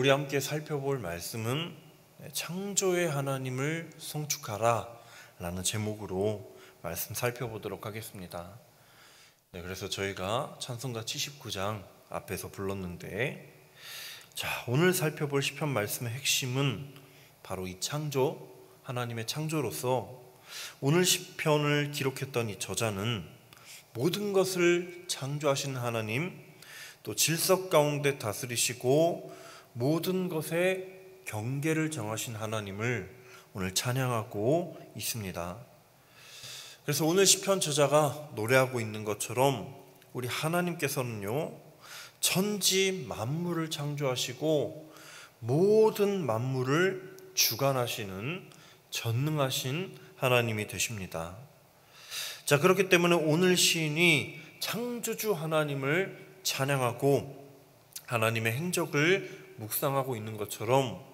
우리 함께 살펴볼 말씀은 창조의 하나님을 송축하라 라는 제목으로 말씀 살펴보도록 하겠습니다. 그래서 저희가 찬송가 79장 앞에서 불렀는데, 오늘 살펴볼 시편 말씀의 핵심은 바로 이 창조, 하나님의 창조로서 오늘 시편을 기록했던 이 저자는 모든 것을 창조하신 하나님, 또 질서 가운데 다스리시고 모든 것의 경계를 정하신 하나님을 오늘 찬양하고 있습니다. 그래서 오늘 시편 저자가 노래하고 있는 것처럼 우리 하나님께서는요, 천지 만물을 창조하시고 모든 만물을 주관하시는 전능하신 하나님이 되십니다. 그렇기 때문에 오늘 시인이 창조주 하나님을 찬양하고 하나님의 행적을 묵상하고 있는 것처럼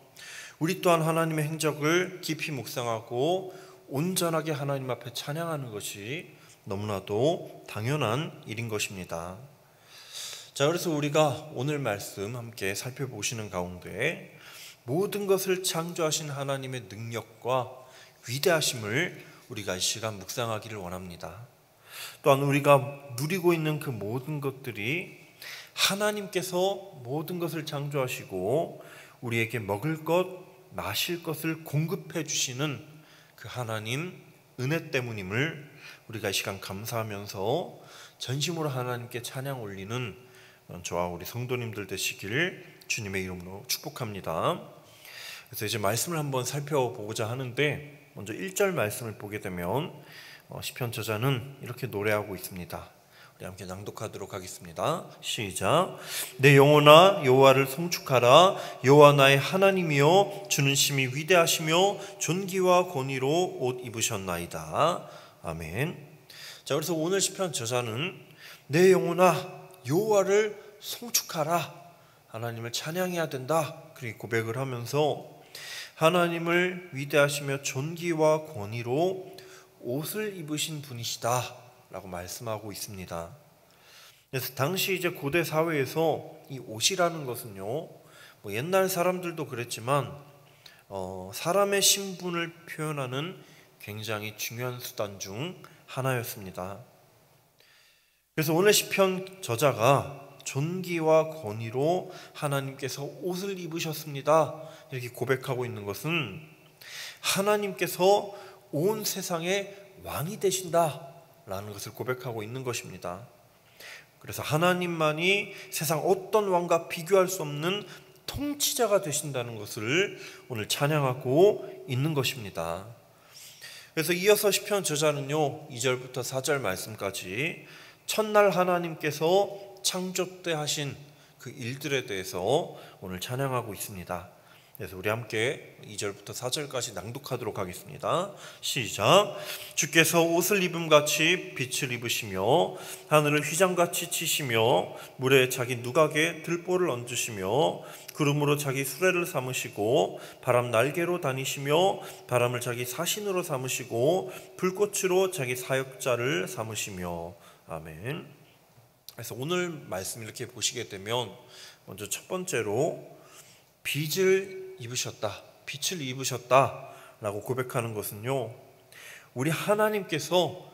우리 또한 하나님의 행적을 깊이 묵상하고 온전하게 하나님 앞에 찬양하는 것이 너무나도 당연한 일인 것입니다. 그래서 우리가 오늘 말씀 함께 살펴보시는 가운데 모든 것을 창조하신 하나님의 능력과 위대하심을 우리가 이 시간 묵상하기를 원합니다. 또한 우리가 누리고 있는 그 모든 것들이 하나님께서 모든 것을 창조하시고 우리에게 먹을 것, 마실 것을 공급해 주시는 그 하나님 은혜 때문임을 우리가 이 시간 감사하면서 전심으로 하나님께 찬양 올리는 저와 우리 성도님들 되시기를 주님의 이름으로 축복합니다. 그래서 이제 말씀을 한번 살펴보고자 하는데, 먼저 1절 말씀을 보게 되면 시편 저자는 이렇게 노래하고 있습니다. 우리 함께 낭독하도록 하겠습니다. 시작. 내 영혼아 여호와를 송축하라. 여호와 나의 하나님이여, 주는 심히 위대하시며 존귀와 권위로 옷 입으셨나이다. 아멘. 그래서 오늘 시편 저자는 내 영혼아 여호와를 송축하라, 하나님을 찬양해야 된다, 그렇게 고백을 하면서 하나님을 위대하시며 존귀와 권위로 옷을 입으신 분이시다 라고 말씀하고 있습니다. 그래서 당시 이제 고대 사회에서 이 옷이라는 것은요, 옛날 사람들도 그랬지만 사람의 신분을 표현하는 굉장히 중요한 수단 중 하나였습니다. 그래서 오늘 시편 저자가 존귀와 권위로 하나님께서 옷을 입으셨습니다 이렇게 고백하고 있는 것은 하나님께서 온 세상의 왕이 되신다 라는 것을 고백하고 있는 것입니다. 그래서 하나님만이 세상 어떤 왕과 비교할 수 없는 통치자가 되신다는 것을 오늘 찬양하고 있는 것입니다. 그래서 이어서 시편 저자는요, 2절부터 4절 말씀까지 첫날 하나님께서 창조 때 하신 그 일들에 대해서 오늘 찬양하고 있습니다. 그래서 우리 함께 2절부터 4절까지 낭독하도록 하겠습니다. 시작. 주께서 옷을 입음같이 빛을 입으시며 하늘을 휘장같이 치시며 물에 자기 누각에 들보를 얹으시며 구름으로 자기 수레를 삼으시고 바람 날개로 다니시며 바람을 자기 사신으로 삼으시고 불꽃으로 자기 사역자를 삼으시며. 아멘. 그래서 오늘 말씀 이렇게 보시게 되면 먼저 첫 번째로 빛을 입으셨다, 빛을 입으셨다 라고 고백하는 것은요, 우리 하나님께서,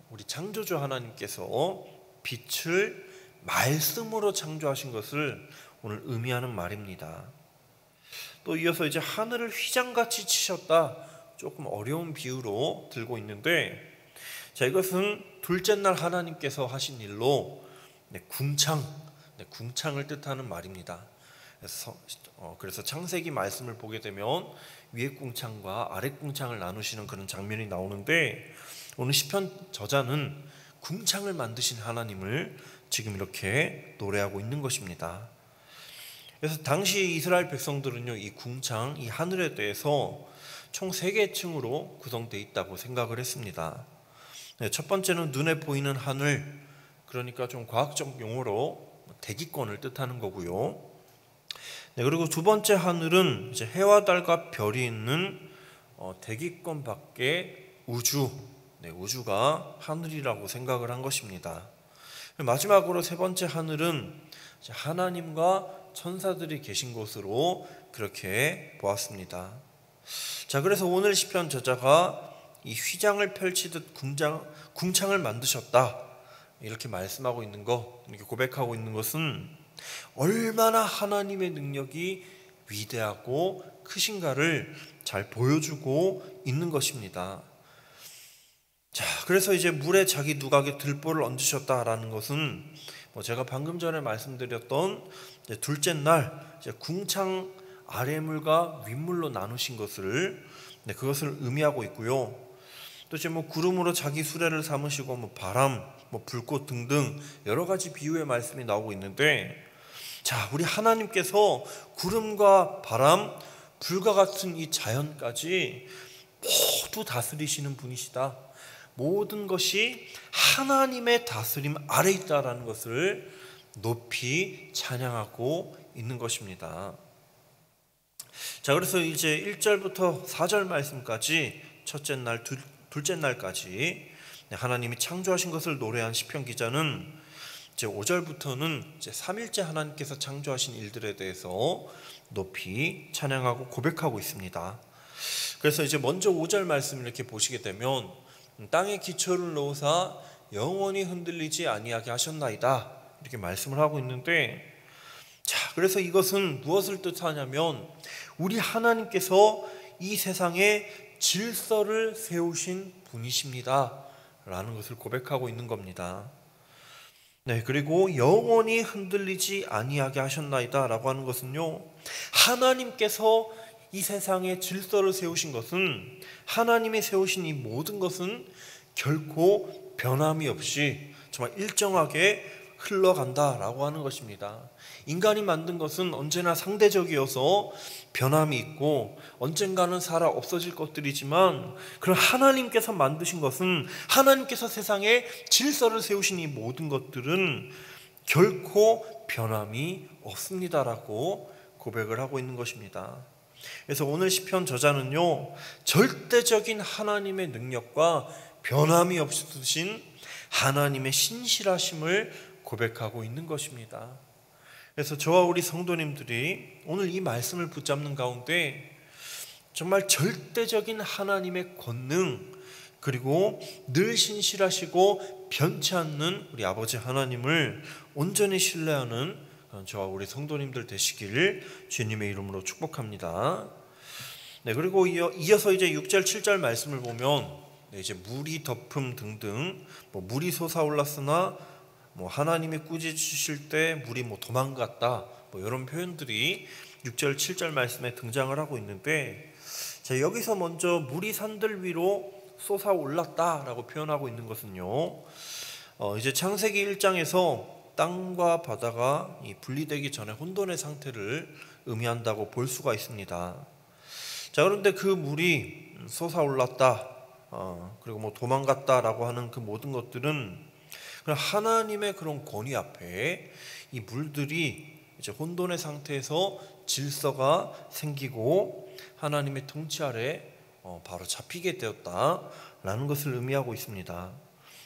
우리 창조주 하나님께서 빛을 말씀으로 창조하신 것을 오늘 의미하는 말입니다. 또 이어서 이제 하늘을 휘장같이 치셨다, 조금 어려운 비유로 들고 있는데, 이것은 둘째 날 하나님께서 하신 일로 궁창을 뜻하는 말입니다. 그래서 창세기 말씀을 보게 되면 위에 궁창과 아래 궁창을 나누시는 그런 장면이 나오는데, 오늘 시편 저자는 궁창을 만드신 하나님을 지금 이렇게 노래하고 있는 것입니다. 그래서 당시 이스라엘 백성들은요, 이 궁창, 이 하늘에 대해서 총 3개의 층으로 구성되어 있다고 생각을 했습니다. 첫 번째는 눈에 보이는 하늘, 그러니까 좀 과학적 용어로 대기권을 뜻하는 거고요. 그리고 두 번째 하늘은 이제 해와 달과 별이 있는 대기권 밖의 우주, 우주가 하늘이라고 생각을 한 것입니다. 마지막으로 세 번째 하늘은 하나님과 천사들이 계신 곳으로 그렇게 보았습니다. 자, 그래서 오늘 시편 저자가 이 휘장을 펼치듯 궁창을 만드셨다 이렇게 말씀하고 있는 것, 이렇게 고백하고 있는 것은 얼마나 하나님의 능력이 위대하고 크신가를 잘 보여주고 있는 것입니다. 자, 그래서 이제 물에 자기 누각에 들보를 얹으셨다라는 것은 제가 방금 전에 말씀드렸던 둘째 날 궁창 아래물과 윗물로 나누신 것을 그것을 의미하고 있고요. 또 이제 구름으로 자기 수레를 삼으시고 바람, 불꽃 등등 여러 가지 비유의 말씀이 나오고 있는데, 자, 우리 하나님께서 구름과 바람, 불과 같은 이 자연까지 모두 다스리시는 분이시다. 모든 것이 하나님의 다스림 아래 있다라는 것을 높이 찬양하고 있는 것입니다. 자, 그래서 이제 1절부터 4절 말씀까지 첫째 날, 둘째 날까지 하나님이 창조하신 것을 노래한 시편 기자는 이제 5절부터는 이제 3일째 하나님께서 창조하신 일들에 대해서 높이 찬양하고 고백하고 있습니다. 그래서 이제 먼저 5절 말씀을 이렇게 보시게 되면 땅에 기초를 놓으사 영원히 흔들리지 아니하게 하셨나이다 이렇게 말씀을 하고 있는데, 자, 그래서 이것은 무엇을 뜻하냐면 우리 하나님께서 이 세상에 질서를 세우신 분이십니다 라는 것을 고백하고 있는 겁니다. 네, 그리고 영원히 흔들리지 아니하게 하셨나이다 라고 하는 것은요, 하나님께서 이 세상에 질서를 세우신 것은, 하나님이 세우신 이 모든 것은 결코 변함이 없이 정말 일정하게 흘러간다라고 하는 것입니다. 인간이 만든 것은 언제나 상대적이어서 변함이 있고 언젠가는 살아 없어질 것들이지만, 그런 하나님께서 만드신 것은, 하나님께서 세상에 질서를 세우신 이 모든 것들은 결코 변함이 없습니다라고 고백을 하고 있는 것입니다. 그래서 오늘 시편 저자는요, 절대적인 하나님의 능력과 변함이 없으신 하나님의 신실하심을 고백하고 있는 것입니다. 그래서 저와 우리 성도님들이 오늘 이 말씀을 붙잡는 가운데 정말 절대적인 하나님의 권능, 그리고 늘 신실하시고 변치 않는 우리 아버지 하나님을 온전히 신뢰하는 저와 우리 성도님들 되시기를 주님의 이름으로 축복합니다. 네, 그리고 이어서 이제 6절 7절 말씀을 보면 이제 물이 덮음 등등, 물이 솟아올랐으나 하나님이 꾸짖으실 때 물이 도망갔다, 이런 표현들이 6절 7절 말씀에 등장을 하고 있는데, 자, 여기서 먼저 물이 산들 위로 솟아올랐다라고 표현하고 있는 것은요, 이제 창세기 1장에서 땅과 바다가 분리되기 전에 혼돈의 상태를 의미한다고 볼 수가 있습니다. 자, 그런데 그 물이 솟아올랐다, 그리고 도망갔다라고 하는 그 모든 것들은 하나님의 그런 권위 앞에 이 물들이 이제 혼돈의 상태에서 질서가 생기고 하나님의 통치 아래 바로 잡히게 되었다라는 것을 의미하고 있습니다.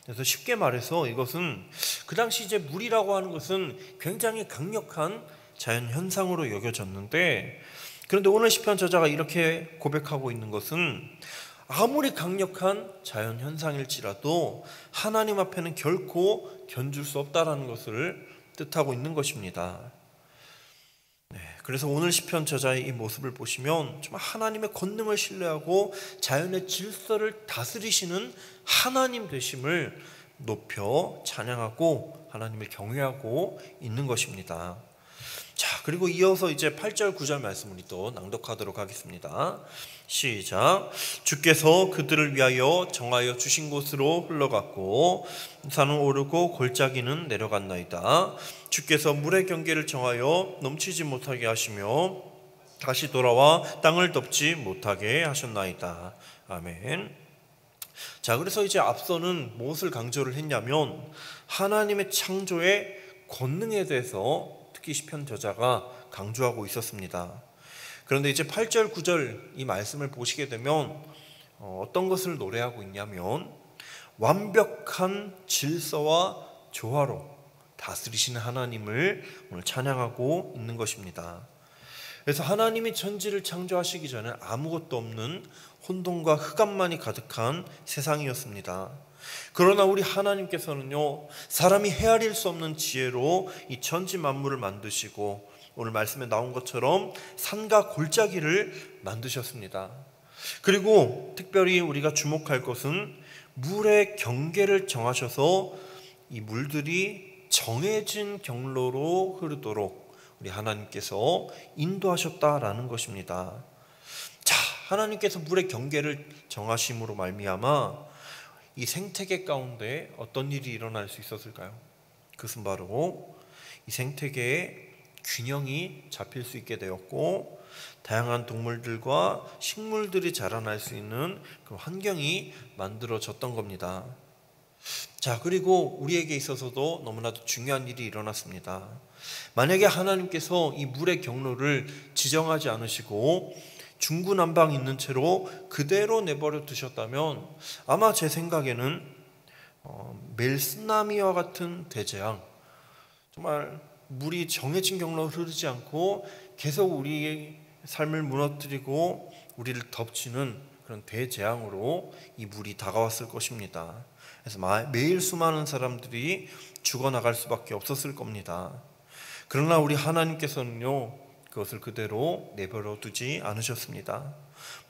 그래서 쉽게 말해서 이것은 그 당시 이제 물이라고 하는 것은 굉장히 강력한 자연 현상으로 여겨졌는데, 그런데 오늘 시편 저자가 이렇게 고백하고 있는 것은 아무리 강력한 자연 현상일지라도 하나님 앞에는 결코 견줄 수 없다라는 것을 뜻하고 있는 것입니다. 네, 그래서 오늘 시편 저자의 이 모습을 보시면 정말 하나님의 권능을 신뢰하고 자연의 질서를 다스리시는 하나님 되심을 높여 찬양하고 하나님을 경외하고 있는 것입니다. 자, 그리고 이어서 이제 8절 9절 말씀을 또 낭독하도록 하겠습니다. 시작. 주께서 그들을 위하여 정하여 주신 곳으로 흘러갔고 산은 오르고 골짜기는 내려갔나이다. 주께서 물의 경계를 정하여 넘치지 못하게 하시며 다시 돌아와 땅을 덮지 못하게 하셨나이다. 아멘. 자, 그래서 이제 앞서는 무엇을 강조를 했냐면 하나님의 창조의 권능에 대해서 특히 시편 저자가 강조하고 있었습니다. 그런데 이제 8절 9절 이 말씀을 보시게 되면 어떤 것을 노래하고 있냐면 완벽한 질서와 조화로 다스리시는 하나님을 오늘 찬양하고 있는 것입니다. 그래서 하나님이 천지를 창조하시기 전에 아무것도 없는 혼돈과 흑암만이 가득한 세상이었습니다. 그러나 우리 하나님께서는요, 사람이 헤아릴 수 없는 지혜로 이 천지 만물을 만드시고 오늘 말씀에 나온 것처럼 산과 골짜기를 만드셨습니다. 그리고 특별히 우리가 주목할 것은 물의 경계를 정하셔서 이 물들이 정해진 경로로 흐르도록 우리 하나님께서 인도하셨다라는 것입니다. 자, 하나님께서 물의 경계를 정하심으로 말미암아 이 생태계 가운데 어떤 일이 일어날 수 있었을까요? 그것은 바로 이 생태계의 균형이 잡힐 수 있게 되었고, 다양한 동물들과 식물들이 자라날 수 있는 그런 환경이 만들어졌던 겁니다. 자, 그리고 우리에게 있어서도 너무나도 중요한 일이 일어났습니다. 만약에 하나님께서 이 물의 경로를 지정하지 않으시고 중구난방 있는 채로 그대로 내버려 두셨다면 아마 제 생각에는 매일 쓰나미와 같은 대재앙, 정말 물이 정해진 경로로 흐르지 않고 계속 우리의 삶을 무너뜨리고 우리를 덮치는 그런 대재앙으로 이 물이 다가왔을 것입니다. 그래서 매일 수많은 사람들이 죽어나갈 수밖에 없었을 겁니다. 그러나 우리 하나님께서는요, 그것을 그대로 내버려 두지 않으셨습니다.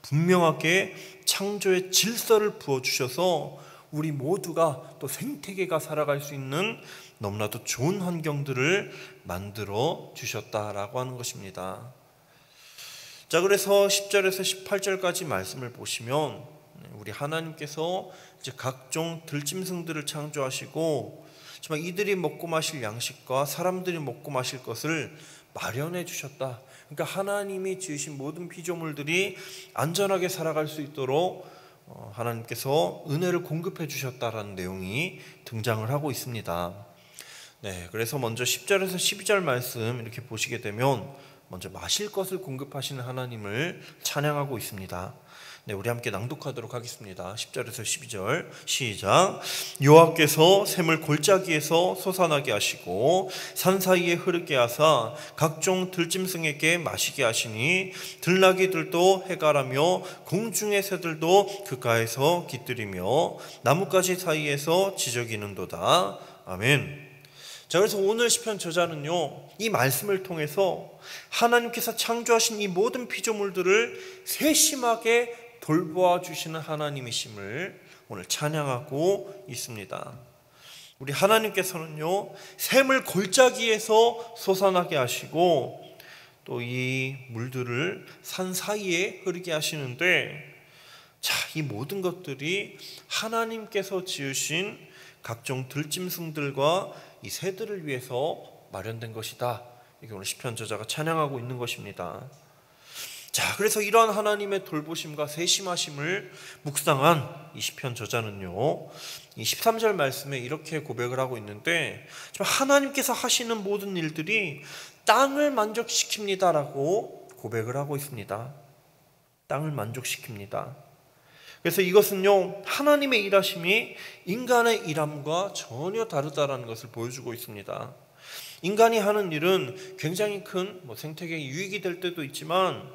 분명하게 창조의 질서를 부어주셔서 우리 모두가 또 생태계가 살아갈 수 있는 너무나도 좋은 환경들을 만들어 주셨다라고 하는 것입니다. 자, 그래서 10절에서 18절까지 말씀을 보시면 우리 하나님께서 이제 각종 들짐승들을 창조하시고 정말 이들이 먹고 마실 양식과 사람들이 먹고 마실 것을 마련해 주셨다. 그러니까 하나님이 지으신 모든 피조물들이 안전하게 살아갈 수 있도록 하나님께서 은혜를 공급해 주셨다라는 내용이 등장을 하고 있습니다. 네, 그래서 먼저 10절에서 12절 말씀 이렇게 보시게 되면 먼저 마실 것을 공급하시는 하나님을 찬양하고 있습니다. 네, 우리 함께 낭독하도록 하겠습니다. 10절에서 12절 시작. 여호와께서 샘을 골짜기에서 솟아나게 하시고 산 사이에 흐르게 하사 각종 들짐승에게 마시게 하시니 들나귀들도 해가라며 공중의 새들도 그가에서 깃들이며 나뭇가지 사이에서 지저귀는도다. 아멘. 자, 그래서 오늘 시편 저자는요, 이 말씀을 통해서 하나님께서 창조하신 이 모든 피조물들을 세심하게 돌보아 주시는 하나님이심을 오늘 찬양하고 있습니다. 우리 하나님께서는요, 샘을 골짜기에서 솟아나게 하시고 또 이 물들을 산 사이에 흐르게 하시는데, 자, 이 모든 것들이 하나님께서 지으신 각종 들짐승들과 이 새들을 위해서 마련된 것이다. 이게 오늘 시편 저자가 찬양하고 있는 것입니다. 자, 그래서 이러한 하나님의 돌보심과 세심하심을 묵상한 이 시편 저자는요, 이 13절 말씀에 이렇게 고백을 하고 있는데, 하나님께서 하시는 모든 일들이 땅을 만족시킵니다라고 고백을 하고 있습니다. 땅을 만족시킵니다. 그래서 이것은요, 하나님의 일하심이 인간의 일함과 전혀 다르다라는 것을 보여주고 있습니다. 인간이 하는 일은 굉장히 큰 생태계 유익이 될 때도 있지만,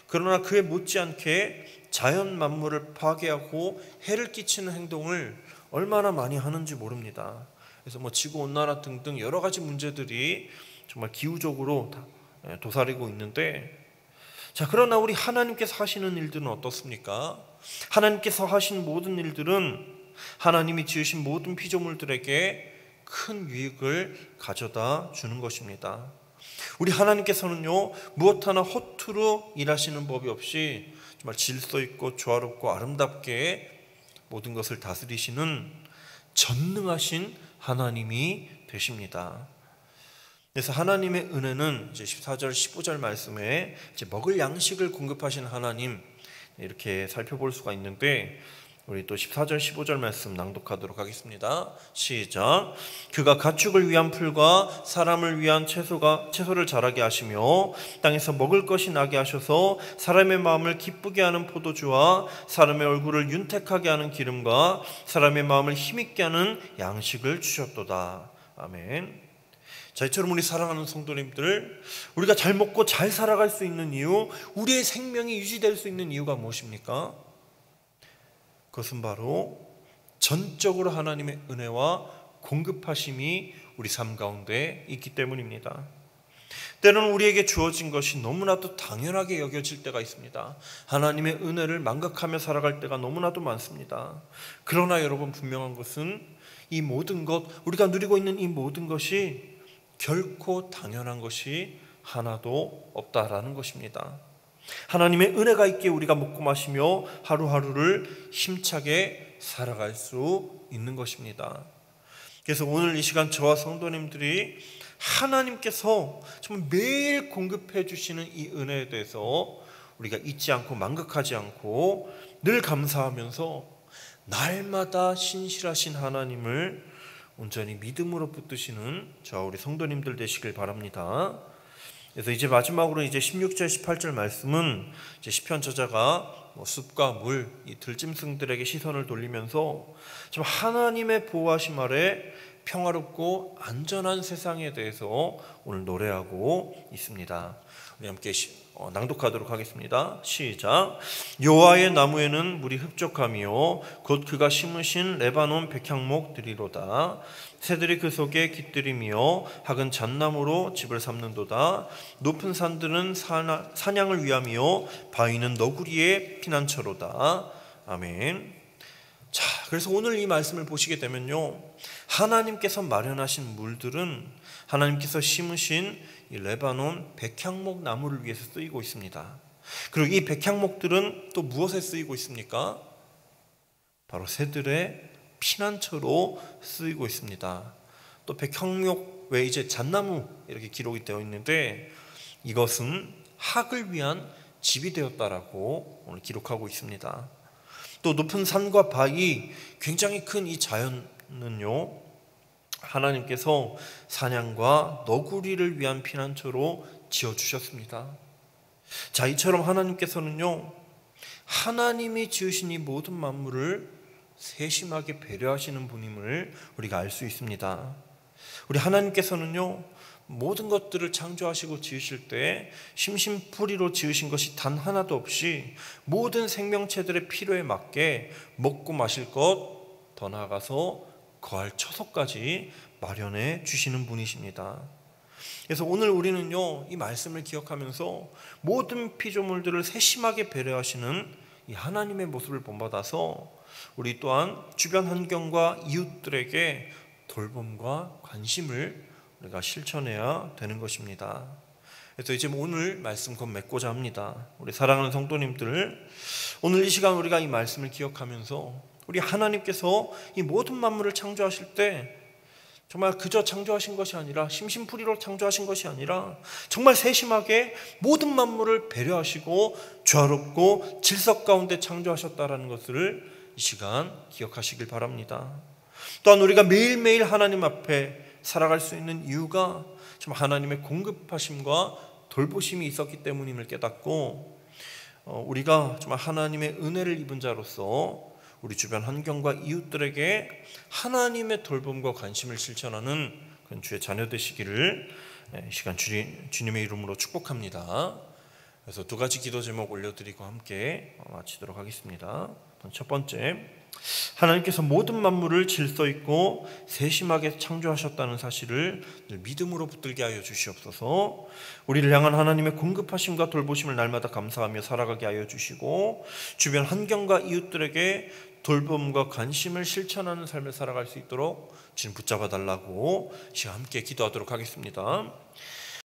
그러나 그에 못지않게 자연 만물을 파괴하고 해를 끼치는 행동을 얼마나 많이 하는지 모릅니다. 그래서 지구온난화 등등 여러 가지 문제들이 정말 기후적으로 도사리고 있는데, 자, 그러나 우리 하나님께서 하시는 일들은 어떻습니까? 하나님께서 하신 모든 일들은 하나님이 지으신 모든 피조물들에게 큰 유익을 가져다 주는 것입니다. 우리 하나님께서는요, 무엇 하나 허투루 일하시는 법이 없이 정말 질서 있고 조화롭고 아름답게 모든 것을 다스리시는 전능하신 하나님이 되십니다. 그래서 하나님의 은혜는 이제 14절 15절 말씀에 이제 먹을 양식을 공급하신 하나님, 이렇게 살펴볼 수가 있는데, 우리 또 14절 15절 말씀 낭독하도록 하겠습니다. 시작. 그가 가축을 위한 풀과 사람을 위한 채소를 자라게 하시며 땅에서 먹을 것이 나게 하셔서 사람의 마음을 기쁘게 하는 포도주와 사람의 얼굴을 윤택하게 하는 기름과 사람의 마음을 힘있게 하는 양식을 주셨도다. 아멘. 자, 이처럼 우리 사랑하는 성도님들, 우리가 잘 먹고 잘 살아갈 수 있는 이유, 우리의 생명이 유지될 수 있는 이유가 무엇입니까? 그것은 바로 전적으로 하나님의 은혜와 공급하심이 우리 삶 가운데 있기 때문입니다. 때로는 우리에게 주어진 것이 너무나도 당연하게 여겨질 때가 있습니다. 하나님의 은혜를 망각하며 살아갈 때가 너무나도 많습니다. 그러나 여러분, 분명한 것은 이 모든 것, 우리가 누리고 있는 이 모든 것이 결코 당연한 것이 하나도 없다라는 것입니다. 하나님의 은혜가 있기에 우리가 먹고 마시며 하루하루를 힘차게 살아갈 수 있는 것입니다. 그래서 오늘 이 시간 저와 성도님들이 하나님께서 정말 매일 공급해 주시는 이 은혜에 대해서 우리가 잊지 않고 망각하지 않고 늘 감사하면서 날마다 신실하신 하나님을 온전히 믿음으로 붙드시는 저와 우리 성도님들 되시길 바랍니다. 그래서 이제 마지막으로 이제 16절 18절 말씀은 이제 시편 저자가 숲과 물, 이 들짐승들에게 시선을 돌리면서 좀 하나님의 보호하심 아래 평화롭고 안전한 세상에 대해서 오늘 노래하고 있습니다. 우리 함께 낭독하도록 하겠습니다. 시작. 여호와의 나무에는 물이 흡족하며 곧 그가 심으신 레바논 백향목들이로다. 새들이 그 속에 깃들이며 학은 잣나무로 집을 삼는도다. 높은 산들은 사냥을 위하며 바위는 너구리의 피난처로다. 아멘. 자, 그래서 오늘 이 말씀을 보시게 되면요, 하나님께서 마련하신 물들은 하나님께서 심으신 이 레바논 백향목 나무를 위해서 쓰이고 있습니다. 그리고 이 백향목들은 또 무엇에 쓰이고 있습니까? 바로 새들의 피난처로 쓰이고 있습니다. 또 백향목 외에 이제 잣나무 이렇게 기록이 되어 있는데 이것은 학을 위한 집이 되었다라고 오늘 기록하고 있습니다. 또 높은 산과 바위, 굉장히 큰 이 자연은요, 하나님께서 사냥과 너구리를 위한 피난처로 지어주셨습니다. 자, 이처럼 하나님께서는요, 하나님이 지으신 이 모든 만물을 세심하게 배려하시는 분임을 우리가 알 수 있습니다. 우리 하나님께서는요, 모든 것들을 창조하시고 지으실 때 심심풀이로 지으신 것이 단 하나도 없이 모든 생명체들의 필요에 맞게 먹고 마실 것, 더 나아가서 거할 처소까지 마련해 주시는 분이십니다. 그래서 오늘 우리는요, 이 말씀을 기억하면서 모든 피조물들을 세심하게 배려하시는 이 하나님의 모습을 본받아서 우리 또한 주변 환경과 이웃들에게 돌봄과 관심을 우리가 실천해야 되는 것입니다. 그래서 이제 오늘 말씀 곧 맺고자 합니다. 우리 사랑하는 성도님들, 오늘 이 시간 우리가 이 말씀을 기억하면서 우리 하나님께서 이 모든 만물을 창조하실 때 정말 그저 창조하신 것이 아니라 심심풀이로 창조하신 것이 아니라 정말 세심하게 모든 만물을 배려하시고 조화롭고 질서 가운데 창조하셨다라는 것을 이 시간 기억하시길 바랍니다. 또한 우리가 매일매일 하나님 앞에 살아갈 수 있는 이유가 정말 하나님의 공급하심과 돌보심이 있었기 때문임을 깨닫고 우리가 정말 하나님의 은혜를 입은 자로서 우리 주변 환경과 이웃들에게 하나님의 돌봄과 관심을 실천하는 그런 주의 자녀 되시기를 이 시간 주님의 이름으로 축복합니다. 그래서 두 가지 기도 제목 올려드리고 함께 마치도록 하겠습니다. 첫 번째, 하나님께서 모든 만물을 질서 있고 세심하게 창조하셨다는 사실을 늘 믿음으로 붙들게 하여 주시옵소서. 우리를 향한 하나님의 공급하심과 돌보심을 날마다 감사하며 살아가게 하여 주시고 주변 환경과 이웃들에게 돌봄과 관심을 실천하는 삶을 살아갈 수 있도록 주님 붙잡아 달라고 함께 기도하도록 하겠습니다.